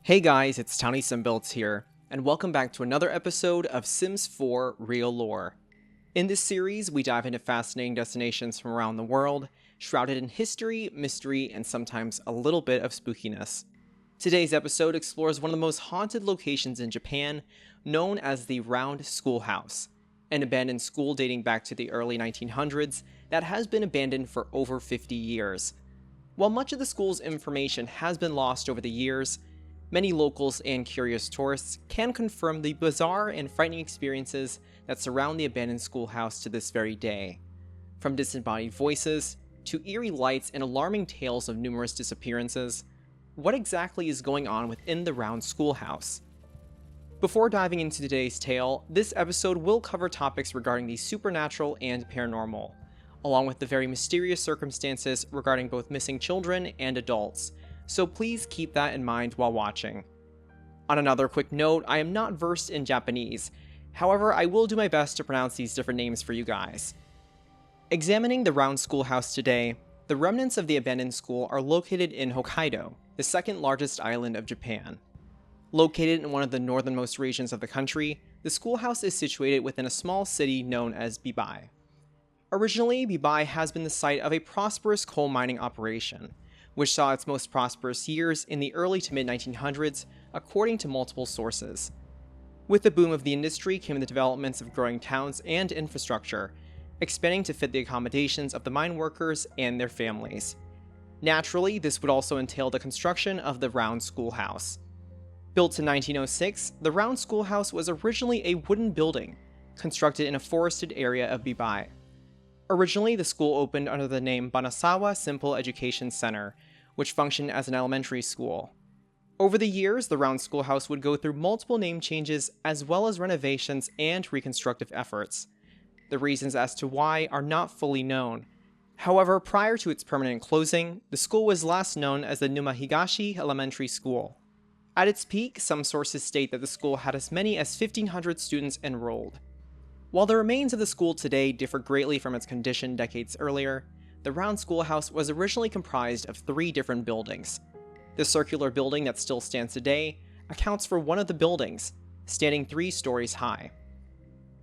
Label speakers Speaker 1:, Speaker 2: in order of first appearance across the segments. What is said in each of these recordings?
Speaker 1: Hey guys, it's towniesimbuilds here, and welcome back to another episode of Sims 4 Real Lore. In this series, we dive into fascinating destinations from around the world, shrouded in history, mystery, and sometimes a little bit of spookiness. Today's episode explores one of the most haunted locations in Japan, known as the Round Schoolhouse, an abandoned school dating back to the early 1900s that has been abandoned for over 50 years. While much of the school's information has been lost over the years, many locals and curious tourists can confirm the bizarre and frightening experiences that surround the abandoned schoolhouse to this very day. From disembodied voices, to eerie lights and alarming tales of numerous disappearances, what exactly is going on within the Round Schoolhouse? Before diving into today's tale, this episode will cover topics regarding the supernatural and paranormal, along with the very mysterious circumstances regarding both missing children and adults, so please keep that in mind while watching. On another quick note, I am not versed in Japanese, however I will do my best to pronounce these different names for you guys. Examining the Round Schoolhouse today, the remnants of the abandoned school are located in Hokkaido, the second largest island of Japan. Located in one of the northernmost regions of the country, the schoolhouse is situated within a small city known as Bibai. Originally, Bibai has been the site of a prosperous coal mining operation, which saw its most prosperous years in the early to mid-1900s, according to multiple sources. With the boom of the industry came the developments of growing towns and infrastructure, expanding to fit the accommodations of the mine workers and their families. Naturally, this would also entail the construction of the Round Schoolhouse. Built in 1906, the Round Schoolhouse was originally a wooden building, constructed in a forested area of Bibai. Originally, the school opened under the name Banasawa Simple Education Center, which functioned as an elementary school. Over the years, the Round Schoolhouse would go through multiple name changes as well as renovations and reconstructive efforts. The reasons as to why are not fully known. However, prior to its permanent closing, the school was last known as the 𝗪𝗓𝗓𝗧𝗖𝗛𝗜𝗓 Elementary School. At its peak, some sources state that the school had as many as 1,500 students enrolled. While the remains of the school today differ greatly from its condition decades earlier, the Round Schoolhouse was originally comprised of 3 different buildings. The circular building that still stands today accounts for one of the buildings, standing 3 stories high.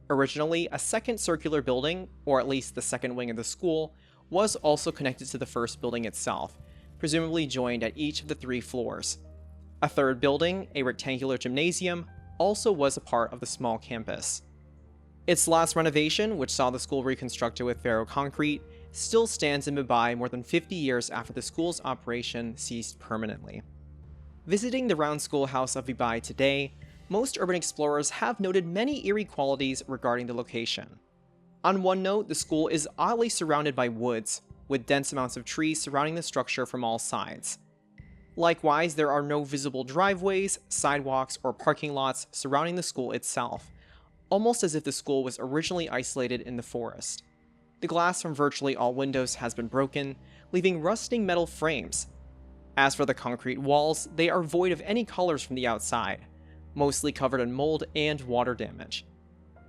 Speaker 1: Originally, a second circular building, or at least the second wing of the school, was also connected to the first building itself, presumably joined at each of the 3 floors. A third building, a rectangular gymnasium, also was a part of the small campus. Its last renovation, which saw the school reconstructed with ferro-concrete, still stands in Bibai more than 50 years after the school's operation ceased permanently. Visiting the Round Schoolhouse of Bibai today, most urban explorers have noted many eerie qualities regarding the location. On one note, the school is oddly surrounded by woods, with dense amounts of trees surrounding the structure from all sides. Likewise, there are no visible driveways, sidewalks, or parking lots surrounding the school itself, almost as if the school was originally isolated in the forest. The glass from virtually all windows has been broken, leaving rusting metal frames. As for the concrete walls, they are void of any colors from the outside, mostly covered in mold and water damage.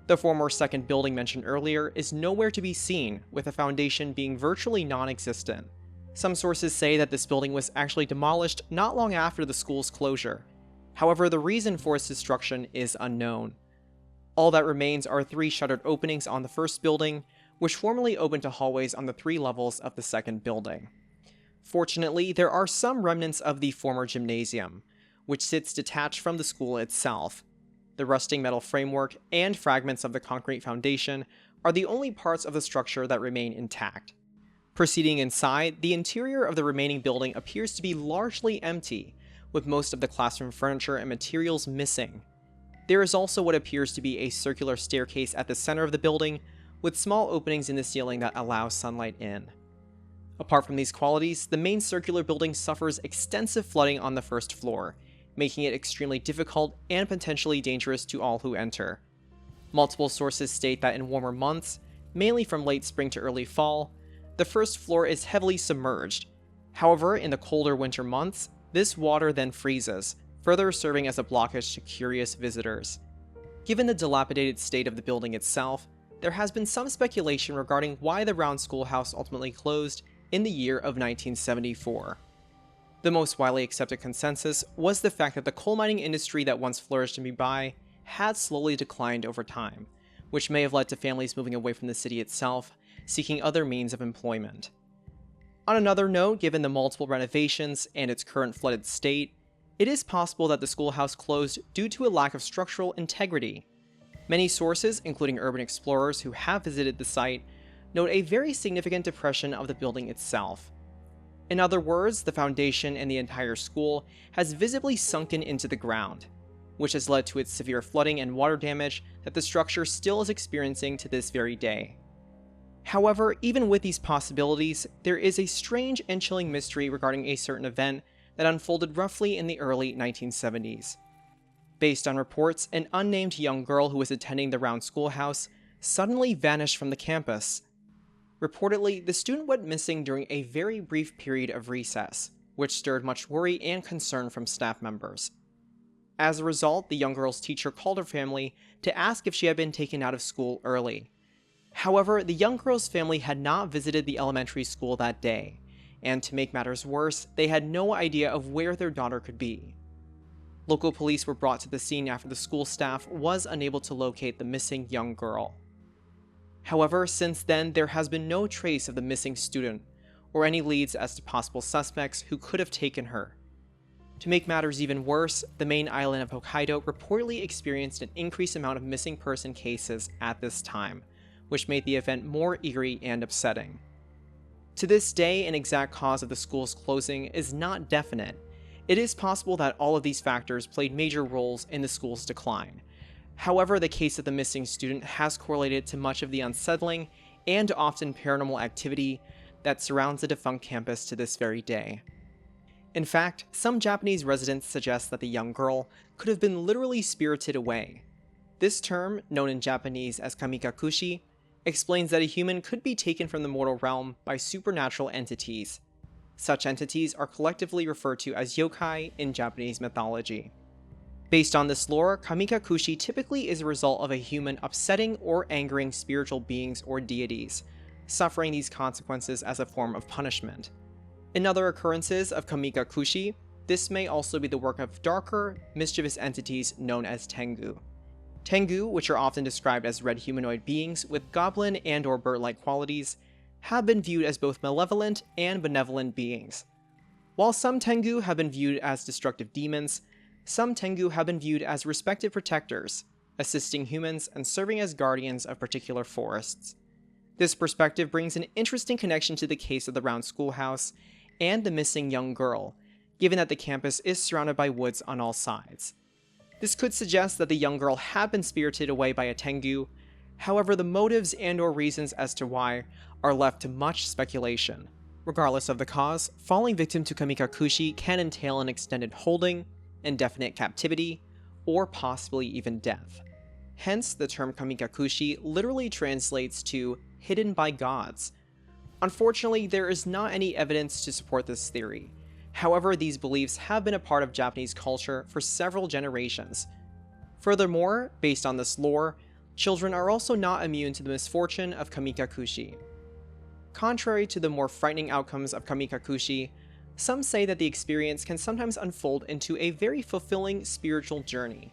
Speaker 1: The former second building mentioned earlier is nowhere to be seen, with the foundation being virtually non-existent. Some sources say that this building was actually demolished not long after the school's closure. However, the reason for its destruction is unknown. All that remains are 3 shuttered openings on the first building, which formerly opened to hallways on the 3 levels of the second building. Fortunately, there are some remnants of the former gymnasium, which sits detached from the school itself. The rusting metal framework and fragments of the concrete foundation are the only parts of the structure that remain intact. Proceeding inside, the interior of the remaining building appears to be largely empty, with most of the classroom furniture and materials missing. There is also what appears to be a circular staircase at the center of the building, with small openings in the ceiling that allow sunlight in. Apart from these qualities, the main circular building suffers extensive flooding on the first floor, making it extremely difficult and potentially dangerous to all who enter. Multiple sources state that in warmer months, mainly from late spring to early fall, the first floor is heavily submerged. However, in the colder winter months, this water then freezes, further serving as a blockage to curious visitors. Given the dilapidated state of the building itself, there has been some speculation regarding why the Round Schoolhouse ultimately closed in the year of 1974. The most widely accepted consensus was the fact that the coal mining industry that once flourished in Bibai had slowly declined over time, which may have led to families moving away from the city itself, seeking other means of employment. On another note, given the multiple renovations and its current flooded state, it is possible that the schoolhouse closed due to a lack of structural integrity. Many sources, including urban explorers who have visited the site, note a very significant depression of the building itself. In other words, the foundation and the entire school has visibly sunken into the ground, which has led to its severe flooding and water damage that the structure still is experiencing to this very day. However, even with these possibilities, there is a strange and chilling mystery regarding a certain event that unfolded roughly in the early 1970s. Based on reports, an unnamed young girl who was attending the Round Schoolhouse suddenly vanished from the campus. Reportedly, the student went missing during a very brief period of recess, which stirred much worry and concern from staff members. As a result, the young girl's teacher called her family to ask if she had been taken out of school early. However, the young girl's family had not visited the elementary school that day, and to make matters worse, they had no idea of where their daughter could be. Local police were brought to the scene after the school staff was unable to locate the missing young girl. However, since then, there has been no trace of the missing student, or any leads as to possible suspects who could have taken her. To make matters even worse, the main island of Hokkaido reportedly experienced an increased amount of missing person cases at this time, which made the event more eerie and upsetting. To this day, an exact cause of the school's closing is not definite. It is possible that all of these factors played major roles in the school's decline. However, the case of the missing student has correlated to much of the unsettling and often paranormal activity that surrounds the defunct campus to this very day. In fact, some Japanese residents suggest that the young girl could have been literally spirited away. This term, known in Japanese as Kamikakushi, explains that a human could be taken from the mortal realm by supernatural entities. Such entities are collectively referred to as yokai in Japanese mythology. Based on this lore, Kamikakushi typically is a result of a human upsetting or angering spiritual beings or deities, suffering these consequences as a form of punishment. In other occurrences of Kamikakushi, this may also be the work of darker, mischievous entities known as tengu. Tengu, which are often described as red humanoid beings with goblin and or bird-like qualities, have been viewed as both malevolent and benevolent beings. While some tengu have been viewed as destructive demons, some tengu have been viewed as respected protectors, assisting humans and serving as guardians of particular forests. This perspective brings an interesting connection to the case of the Round Schoolhouse and the missing young girl, given that the campus is surrounded by woods on all sides. This could suggest that the young girl had been spirited away by a tengu. However, the motives and or reasons as to why are left to much speculation. Regardless of the cause, falling victim to Kamikakushi can entail an extended holding, indefinite captivity, or possibly even death. Hence, the term Kamikakushi literally translates to hidden by gods. Unfortunately, there is not any evidence to support this theory. However, these beliefs have been a part of Japanese culture for several generations. Furthermore, based on this lore, children are also not immune to the misfortune of Kamikakushi. Contrary to the more frightening outcomes of Kamikakushi, some say that the experience can sometimes unfold into a very fulfilling spiritual journey.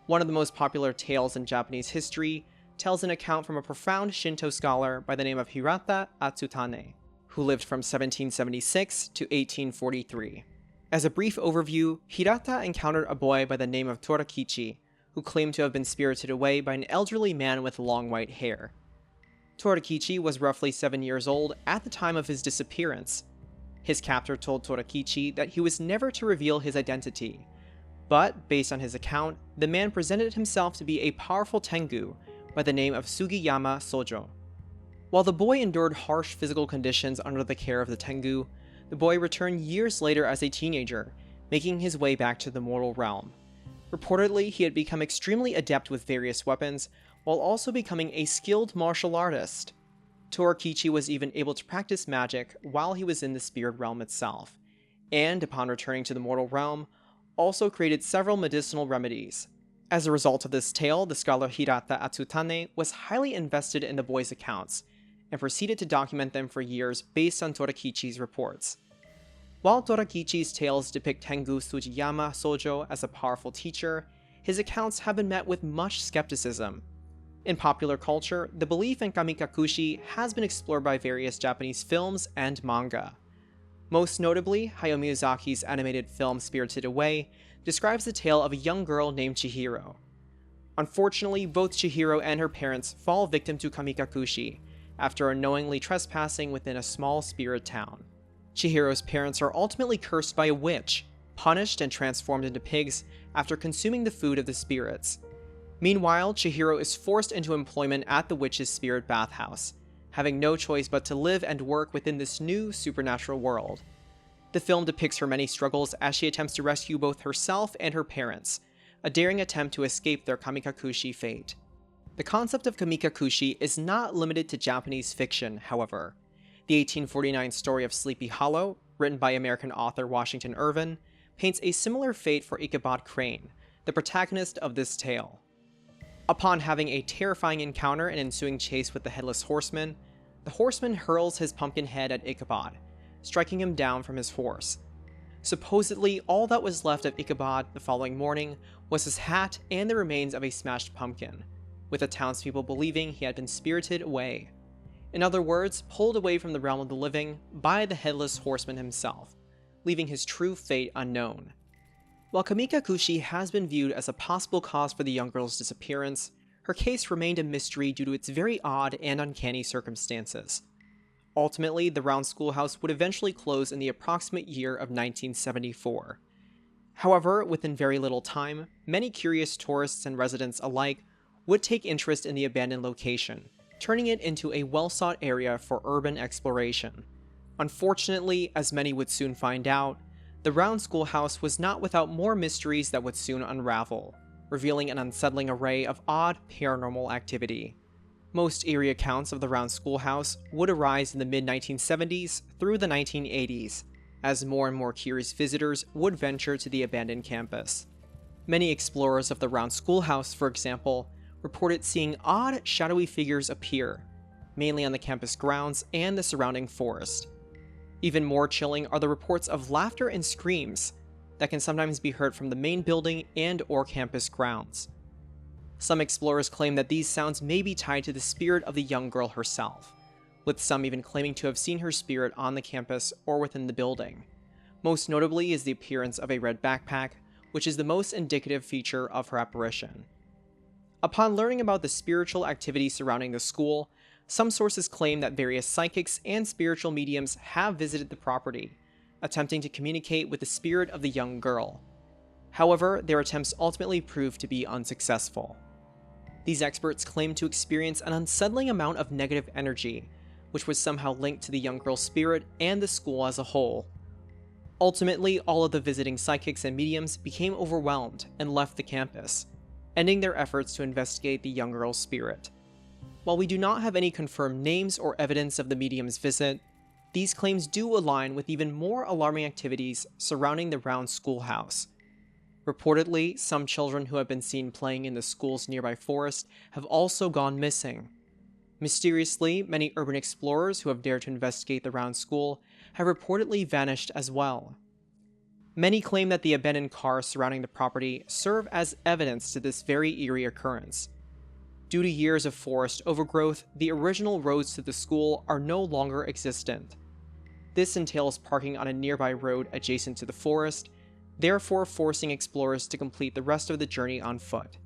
Speaker 1: One of the most popular tales in Japanese history tells an account from a profound Shinto scholar by the name of 𝗧𝗛𝗓𝗛𝗚, who lived from 1776 to 1843. As a brief overview, Hirata encountered a boy by the name of Torakichi, who claimed to have been spirited away by an elderly man with long white hair. Torakichi was roughly 7 years old at the time of his disappearance. His captor told Torakichi that he was never to reveal his identity, but, based on his account, the man presented himself to be a powerful tengu by the name of Sugiyama Sojo. While the boy endured harsh physical conditions under the care of the tengu, the boy returned years later as a teenager, making his way back to the mortal realm. Reportedly, he had become extremely adept with various weapons, while also becoming a skilled martial artist. Torakichi was even able to practice magic while he was in the spirit realm itself, and upon returning to the mortal realm, also created several medicinal remedies. As a result of this tale, the scholar 𝗧𝗛𝗓𝗛𝗚 was highly invested in the boy's accounts, and proceeded to document them for years based on Torakichi's reports. While Torakichi's tales depict Tengu Tsujiyama Sojo as a powerful teacher, his accounts have been met with much skepticism. In popular culture, the belief in Kamikakushi has been explored by various Japanese films and manga. Most notably, Hayao Miyazaki's animated film Spirited Away describes the tale of a young girl named Chihiro. Unfortunately, both Chihiro and her parents fall victim to Kamikakushi after unknowingly trespassing within a small spirit town. Chihiro's parents are ultimately cursed by a witch, punished and transformed into pigs after consuming the food of the spirits. Meanwhile, Chihiro is forced into employment at the witch's spirit bathhouse, having no choice but to live and work within this new supernatural world. The film depicts her many struggles as she attempts to rescue both herself and her parents, a daring attempt to escape their Kamikakushi fate. The concept of Kamikakushi is not limited to Japanese fiction, however. The 1849 story of Sleepy Hollow, written by American author Washington Irvin, paints a similar fate for Ichabod Crane, the protagonist of this tale. Upon having a terrifying encounter and ensuing chase with the Headless Horseman, the horseman hurls his pumpkin head at Ichabod, striking him down from his horse. Supposedly, all that was left of Ichabod the following morning was his hat and the remains of a smashed pumpkin, with the townspeople believing he had been spirited away. In other words, pulled away from the realm of the living by the Headless Horseman himself, leaving his true fate unknown. While Kamikakushi has been viewed as a possible cause for the young girl's disappearance, her case remained a mystery due to its very odd and uncanny circumstances. Ultimately, the Round Schoolhouse would eventually close in the approximate year of 1974. However, within very little time, many curious tourists and residents alike would take interest in the abandoned location, turning it into a well-sought area for urban exploration. Unfortunately, as many would soon find out, the Round Schoolhouse was not without more mysteries that would soon unravel, revealing an unsettling array of odd paranormal activity. Most eerie accounts of the Round Schoolhouse would arise in the mid-1970s through the 1980s, as more and more curious visitors would venture to the abandoned campus. Many explorers of the Round Schoolhouse, for example, reported seeing odd, shadowy figures appear, mainly on the campus grounds and the surrounding forest. Even more chilling are the reports of laughter and screams that can sometimes be heard from the main building and/or campus grounds. Some explorers claim that these sounds may be tied to the spirit of the young girl herself, with some even claiming to have seen her spirit on the campus or within the building. Most notably is the appearance of a red backpack, which is the most indicative feature of her apparition. Upon learning about the spiritual activity surrounding the school, some sources claim that various psychics and spiritual mediums have visited the property, attempting to communicate with the spirit of the young girl. However, their attempts ultimately proved to be unsuccessful. These experts claim to experience an unsettling amount of negative energy, which was somehow linked to the young girl's spirit and the school as a whole. Ultimately, all of the visiting psychics and mediums became overwhelmed and left the campus, ending their efforts to investigate the young girl's spirit. While we do not have any confirmed names or evidence of the medium's visit, these claims do align with even more alarming activities surrounding the Round Schoolhouse. Reportedly, some children who have been seen playing in the school's nearby forest have also gone missing. Mysteriously, many urban explorers who have dared to investigate the Round School have reportedly vanished as well. Many claim that the abandoned cars surrounding the property serve as evidence to this very eerie occurrence. Due to years of forest overgrowth, the original roads to the school are no longer existent. This entails parking on a nearby road adjacent to the forest, therefore forcing explorers to complete the rest of the journey on foot.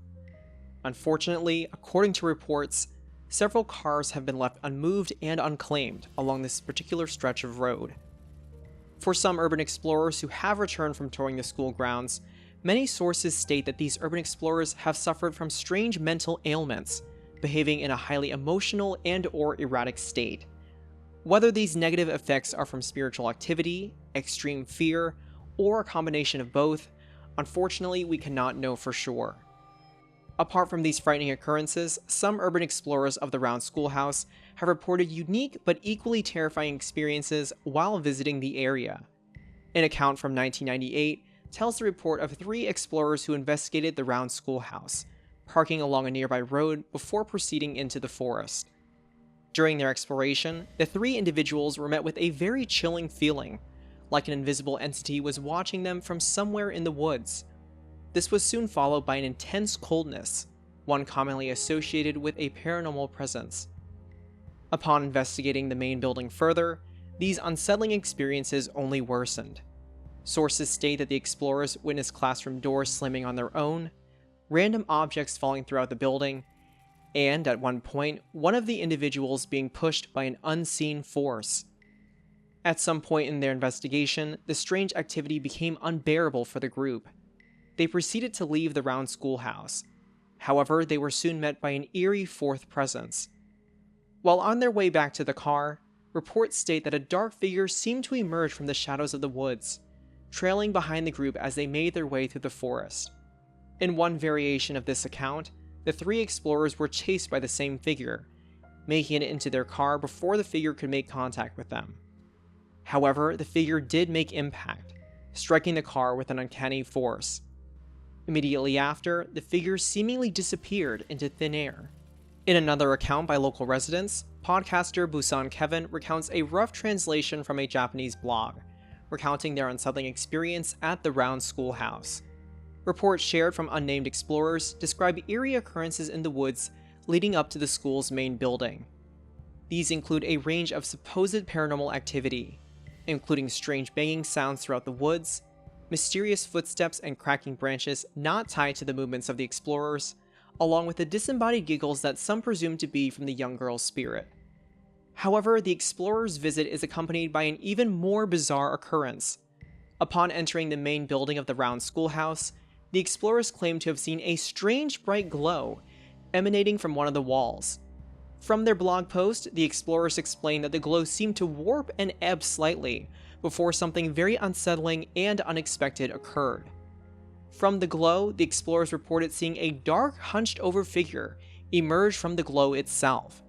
Speaker 1: Unfortunately, according to reports, several cars have been left unmoved and unclaimed along this particular stretch of road. For some urban explorers who have returned from touring the school grounds, many sources state that these urban explorers have suffered from strange mental ailments, behaving in a highly emotional and/or erratic state. Whether these negative effects are from spiritual activity, extreme fear, or a combination of both, unfortunately we cannot know for sure. Apart from these frightening occurrences, some urban explorers of the Round Schoolhouse have reported unique but equally terrifying experiences while visiting the area. An account from 1998 tells the report of 3 explorers who investigated the Round Schoolhouse, parking along a nearby road before proceeding into the forest. During their exploration, the 3 individuals were met with a very chilling feeling, like an invisible entity was watching them from somewhere in the woods. This was soon followed by an intense coldness, one commonly associated with a paranormal presence. Upon investigating the main building further, these unsettling experiences only worsened. Sources state that the explorers witnessed classroom doors slamming on their own, random objects falling throughout the building, and at one point, one of the individuals being pushed by an unseen force. At some point in their investigation, the strange activity became unbearable for the group. They proceeded to leave the Round Schoolhouse. However, they were soon met by an eerie fourth presence. While on their way back to the car, reports state that a dark figure seemed to emerge from the shadows of the woods, trailing behind the group as they made their way through the forest. In one variation of this account, the three explorers were chased by the same figure, making it into their car before the figure could make contact with them. However, the figure did make impact, striking the car with an uncanny force. Immediately after, the figure seemingly disappeared into thin air. In another account by local residents, podcaster 𝗧𝗛𝗡𝗞𝗦 recounts a rough translation from a Japanese blog, recounting their unsettling experience at the Round Schoolhouse. Reports shared from unnamed explorers describe eerie occurrences in the woods leading up to the school's main building. These include a range of supposed paranormal activity, including strange banging sounds throughout the woods, mysterious footsteps and cracking branches not tied to the movements of the explorers, along with the disembodied giggles that some presume to be from the young girl's spirit. However, the explorer's visit is accompanied by an even more bizarre occurrence. Upon entering the main building of the Round Schoolhouse, the explorers claim to have seen a strange bright glow emanating from one of the walls. From their blog post, the explorers explain that the glow seemed to warp and ebb slightly before something very unsettling and unexpected occurred. From the glow, the explorers reported seeing a dark, hunched-over figure emerge from the glow itself.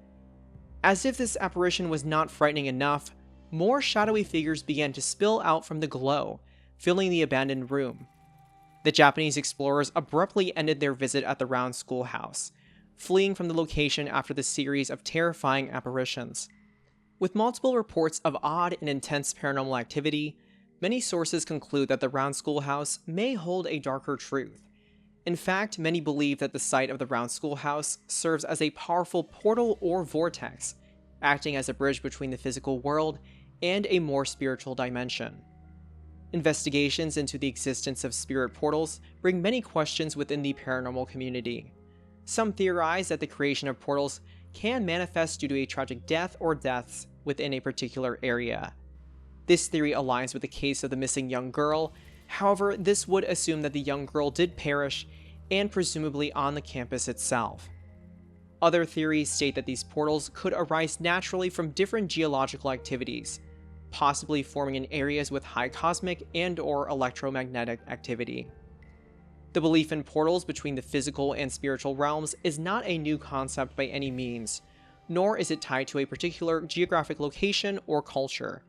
Speaker 1: As if this apparition was not frightening enough, more shadowy figures began to spill out from the glow, filling the abandoned room. The Japanese explorers abruptly ended their visit at the Round Schoolhouse, fleeing from the location after the series of terrifying apparitions. With multiple reports of odd and intense paranormal activity, many sources conclude that the Round Schoolhouse may hold a darker truth. In fact, many believe that the site of the Round Schoolhouse serves as a powerful portal or vortex, acting as a bridge between the physical world and a more spiritual dimension. Investigations into the existence of spirit portals bring many questions within the paranormal community. Some theorize that the creation of portals can manifest due to a tragic death or deaths within a particular area. This theory aligns with the case of the missing young girl. However, this would assume that the young girl did perish, and presumably on the campus itself. Other theories state that these portals could arise naturally from different geological activities, possibly forming in areas with high cosmic and/or electromagnetic activity. The belief in portals between the physical and spiritual realms is not a new concept by any means, nor is it tied to a particular geographic location or culture.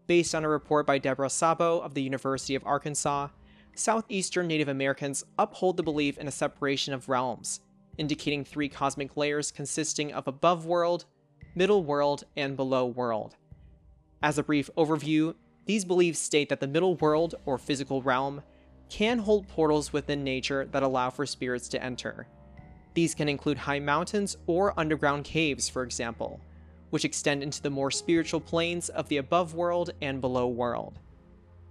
Speaker 1: Based on a report by 𝗪𝗛𝗧𝗛𝗏 of the University of Arkansas, Southeastern Native Americans uphold the belief in a separation of realms, indicating three cosmic layers consisting of above world, middle world, and below world. As a brief overview, these beliefs state that the middle world, or physical realm, can hold portals within nature that allow for spirits to enter. These can include high mountains or underground caves, for example, which extend into the more spiritual planes of the above world and below world.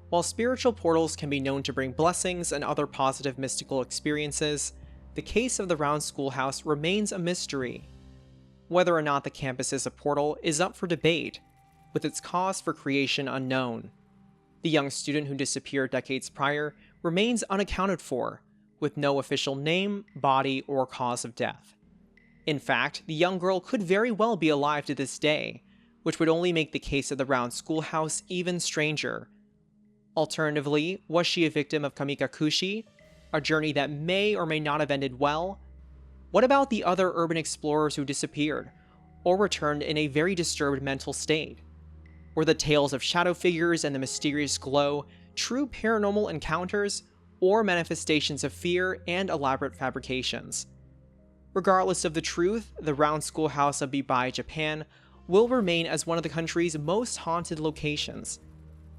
Speaker 1: While spiritual portals can be known to bring blessings and other positive mystical experiences, the case of the Round Schoolhouse remains a mystery. Whether or not the campus is a portal is up for debate, with its cause for creation unknown. The young student who disappeared decades prior remains unaccounted for, with no official name, body, or cause of death. In fact, the young girl could very well be alive to this day, which would only make the case of the Round Schoolhouse even stranger. Alternatively, was she a victim of Kamikakushi, a journey that may or may not have ended well? What about the other urban explorers who disappeared, or returned in a very disturbed mental state? Were the tales of shadow figures and the mysterious glow true paranormal encounters, or manifestations of fear and elaborate fabrications? Regardless of the truth, the Round Schoolhouse of Bibai, Japan, will remain as one of the country's most haunted locations.